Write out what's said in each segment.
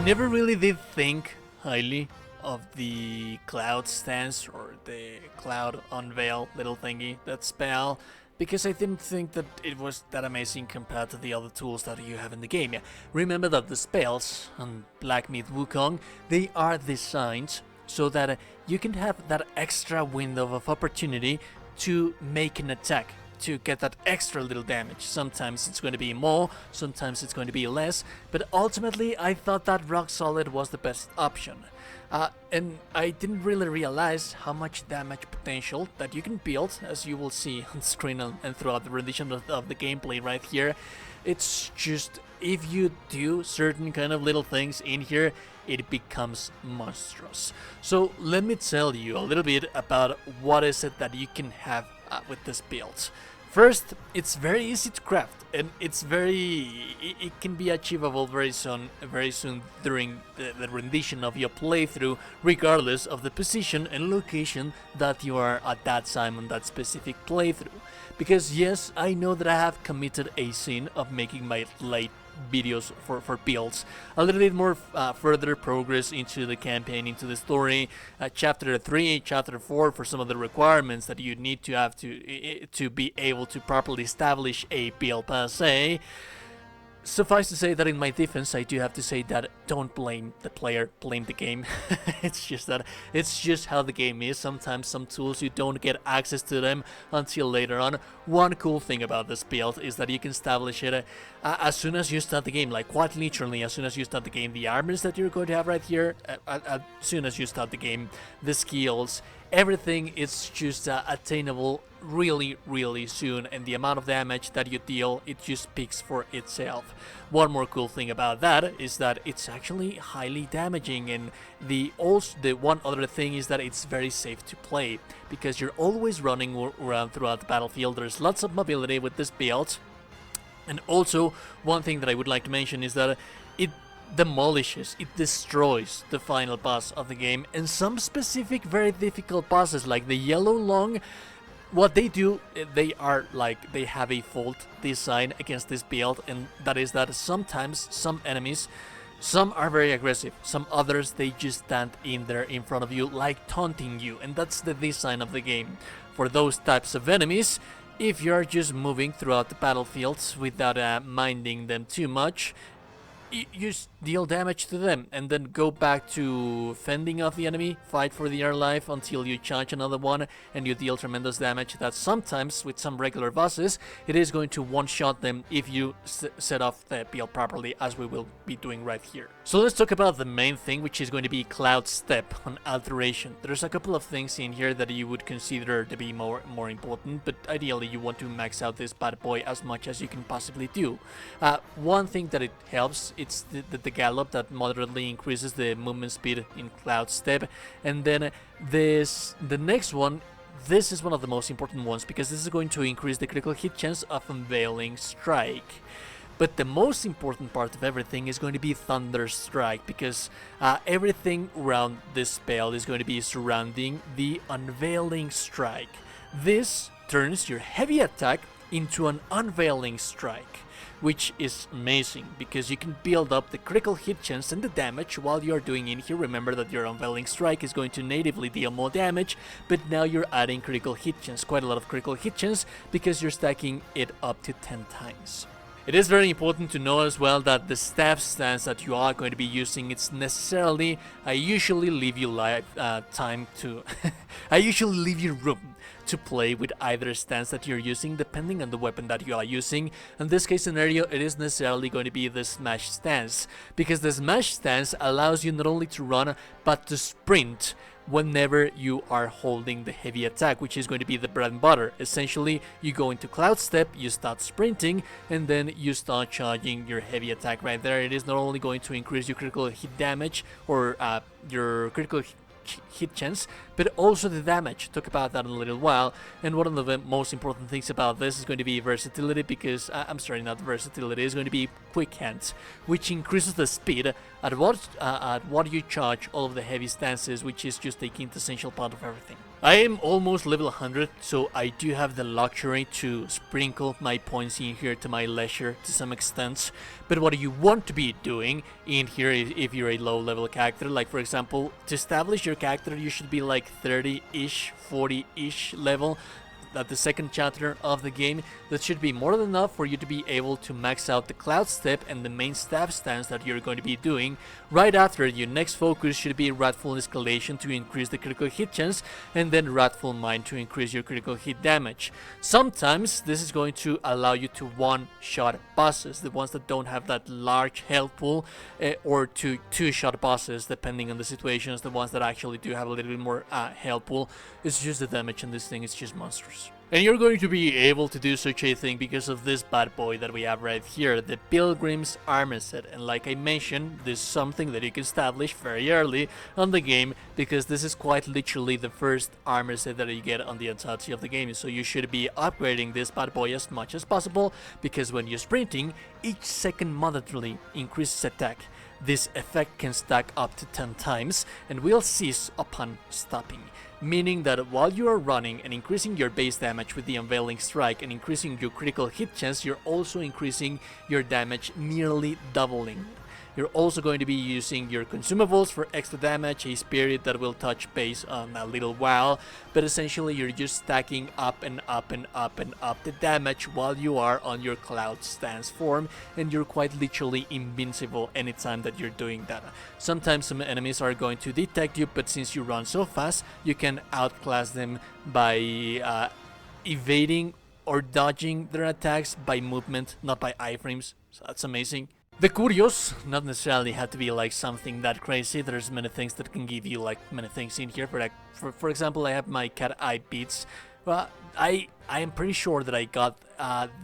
never really did think highly of the cloud stance or the cloud unveil little thingy, that spell, because I didn't think that it was that amazing compared to the other tools that you have in the game. Yeah, remember that the spells on Black Myth Wukong, they are designed so that you can have that extra window of opportunity to make an attack, to get that extra little damage. Sometimes it's going to be more, sometimes it's going to be less, but ultimately I thought that Rock Solid was the best option. And I didn't really realize how much damage potential that you can build, as you will see on screen and throughout the rendition of the gameplay right here. It's just, if you do certain kind of little things in here, it becomes monstrous. So let me tell you a little bit about what is it that you can have with this build. First, it's very easy to craft, and it can be achievable very soon during the rendition of your playthrough, regardless of the position and location that you are at that time on that specific playthrough. Because yes, I know that I have committed a sin of making my late videos for builds a little bit more further progress into the campaign, into the story, chapter 3, chapter 4, for some of the requirements that you need to have to be able to properly establish a build per se. Suffice to say that in my defense, I do have to say that don't blame the player, blame the game. It's just how the game is. Sometimes some tools you don't get access to them until later on. One cool thing about this build is that you can establish it as soon as you start the game, like quite literally as soon as you start the game. The armors that you're going to have right here, as soon as you start the game, the skills, everything is just attainable really soon, and the amount of damage that you deal, it just speaks for itself. One more cool thing about that is that it's actually highly damaging, and the one other thing is that it's very safe to play, because you're always running around throughout the battlefield. There's lots of mobility with this build. And also, one thing that I would like to mention is that it demolishes, it destroys the final boss of the game, and some specific very difficult bosses like the Yellow Long. What they do, they have a fault design against this build, and that is that sometimes some enemies, some are very aggressive, some others they just stand in there in front of you like taunting you, and that's the design of the game. For those types of enemies, if you're just moving throughout the battlefields without minding them too much, you deal damage to them and then go back to fending off the enemy, fight for your life until you charge another one and you deal tremendous damage. That sometimes with some regular bosses it is going to one-shot them if you set off the build properly, as we will be doing right here. So let's talk about the main thing, which is going to be Cloud Step on Alteration. There's a couple of things in here that you would consider to be more important, but ideally you want to max out this bad boy as much as you can possibly do. One thing that it helps, it's the gallop that moderately increases the movement speed in Cloud Step, and then the next one, this is one of the most important ones, because this is going to increase the critical hit chance of Unveiling Strike. But the most important part of everything is going to be Thunder Strike, because everything around this spell is going to be surrounding the Unveiling Strike. This turns your heavy attack into an Unveiling Strike, which is amazing because you can build up the critical hit chance and the damage while you're doing in here. Remember that your Unveiling Strike is going to natively deal more damage, but now you're adding critical hit chance, quite a lot of critical hit chance, because you're stacking it up to 10 times. It is very important to know as well that the staff stance that you are going to be using, it's necessarily, I usually leave you time to I usually leave you room to play with either stance that you're using, depending on the weapon that you are using. In this case scenario, it is necessarily going to be the Smash stance, because the Smash stance allows you not only to run, but to sprint whenever you are holding the heavy attack, which is going to be the bread and butter. Essentially, you go into Cloud Step, you start sprinting, and then you start charging your heavy attack right there. It is not only going to increase your critical hit damage or your critical hit chance, but also the damage. Talk about that in a little while. And one of the most important things about this is going to be versatility, because not versatility, is going to be Quick Hands, which increases the speed at what you charge all of the heavy stances, which is just a quintessential part of everything. I am almost level 100, so I do have the luxury to sprinkle my points in here to my leisure to some extent. But what you want to be doing in here if you're a low level character, like for example, to establish your character you should be like 30-ish, 40-ish level. At the second chapter of the game, that should be more than enough for you to be able to max out the cloud step and the main staff stance that you're going to be doing. Right after, your next focus should be Wrathful Escalation to increase the critical hit chance, and then Wrathful Mind to increase your critical hit damage. Sometimes this is going to allow you to one-shot bosses, the ones that don't have that large health pool, or to two-shot bosses depending on the situations. The ones that actually do have a little bit more health pool, it's just the damage in this thing is just monstrous. And you're going to be able to do such a thing because of this bad boy that we have right here, the Pilgrim's Armor set. And like I mentioned, this is something that you can establish very early on the game, because this is quite literally the first armor set that you get on the entirety of the game. So you should be upgrading this bad boy as much as possible, because when you're sprinting, each second moderately increases attack. This effect can stack up to 10 times and will cease upon stopping, meaning that while you are running and increasing your base damage with the Unveiling Strike and increasing your critical hit chance, you're also increasing your damage, nearly doubling. You're also going to be using your consumables for extra damage, a spirit that will touch base on a little while, but essentially you're just stacking up and up and up and up the damage while you are on your cloud stance form, and you're quite literally invincible anytime that you're doing that. Sometimes some enemies are going to detect you, but since you run so fast, you can outclass them by evading or dodging their attacks by movement, not by iframes, so that's amazing. The Curios not necessarily have to be like something that crazy. There's many things that can give you like many things in here. For example, I have my cat eye beats. Well, I am pretty sure that I got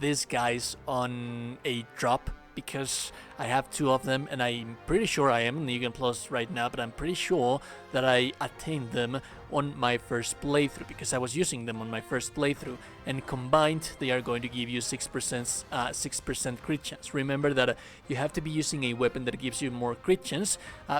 these guys on a drop, because I have two of them, and I'm pretty sure I am in Negan Plus right now, but I'm pretty sure that I attained them on my first playthrough, because I was using them on my first playthrough, and combined they are going to give you 6% crit chance. Remember that you have to be using a weapon that gives you more crit chance,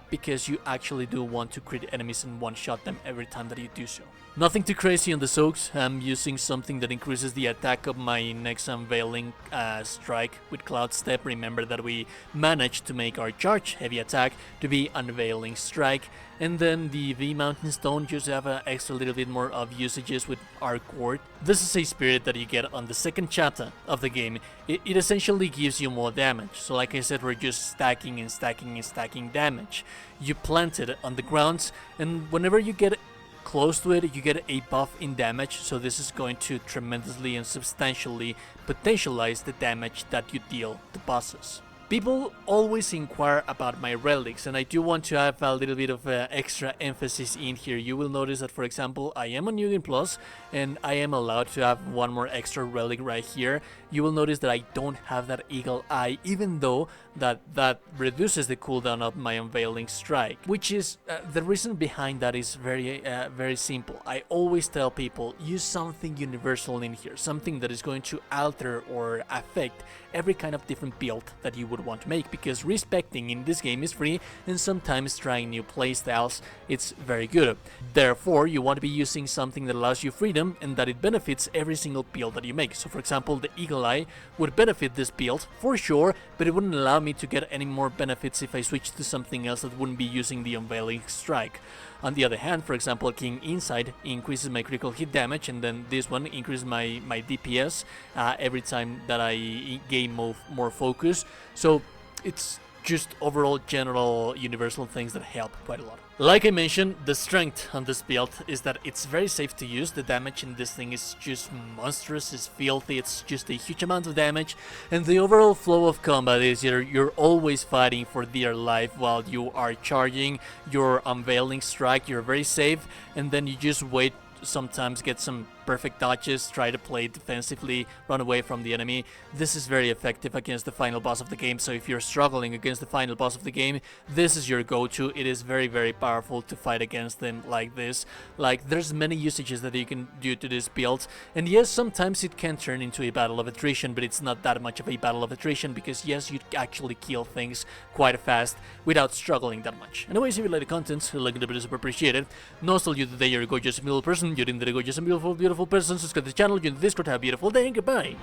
because you actually do want to crit enemies and one-shot them every time that you do so. Nothing too crazy on the soaks. I'm using something that increases the attack of my next Unveiling strike with Cloud Step. Remember that we managed to make our charge heavy attack to be Unveiling Strike. And then the V Mountain Stone just have an extra little bit more of usages with our Cord. This is a spirit that you get on the second chapter of the game. It essentially gives you more damage. So like I said, we're just stacking and stacking and stacking damage. You plant it on the ground, and whenever you get close to it, you get a buff in damage, so this is going to tremendously and substantially potentialize the damage that you deal to bosses. People always inquire about my relics, and I do want to have a little bit of extra emphasis in here. You will notice that, for example, I am on New Game Plus, and I am allowed to have one more extra relic right here. You will notice that I don't have that Eagle Eye, even though that reduces the cooldown of my Unveiling Strike, which is the reason behind that is very simple. I always tell people, use something universal in here, something that is going to alter or affect every kind of different build that you would want to make, because respecting in this game is free, and sometimes trying new playstyles, it's very good. Therefore, you want to be using something that allows you freedom and that it benefits every single build that you make. So for example, the Eagle Eye would benefit this build for sure, but it wouldn't allow me to get any more benefits if I switched to something else that wouldn't be using the Unveiling Strike. On the other hand, for example, King Inside increases my critical hit damage, and then this one increases my DPS every time that I gain more focus. So it's just overall general universal things that help quite a lot. Like I mentioned, the strength on this build is that it's very safe to use. The damage in this thing is just monstrous, it's filthy, it's just a huge amount of damage, and the overall flow of combat is you're always fighting for dear life while you are charging your Unveiling Strike. You're very safe, and then you just wait, sometimes get some perfect dodges, try to play defensively, run away from the enemy. This is very effective against the final boss of the game, so if you're struggling against the final boss of the game, this is your go-to. It is very, very powerful to fight against them like this. Like, there's many usages that you can do to this build, and yes, sometimes it can turn into a battle of attrition, but it's not that much of a battle of attrition, because yes, you actually kill things quite fast without struggling that much. Anyways, if you like the content, like the video is super appreciated. Nostalgia today, you're a gorgeous and beautiful person. You think that a gorgeous and beautiful person. Subscribe to the channel, join the Discord, have a beautiful day, and goodbye.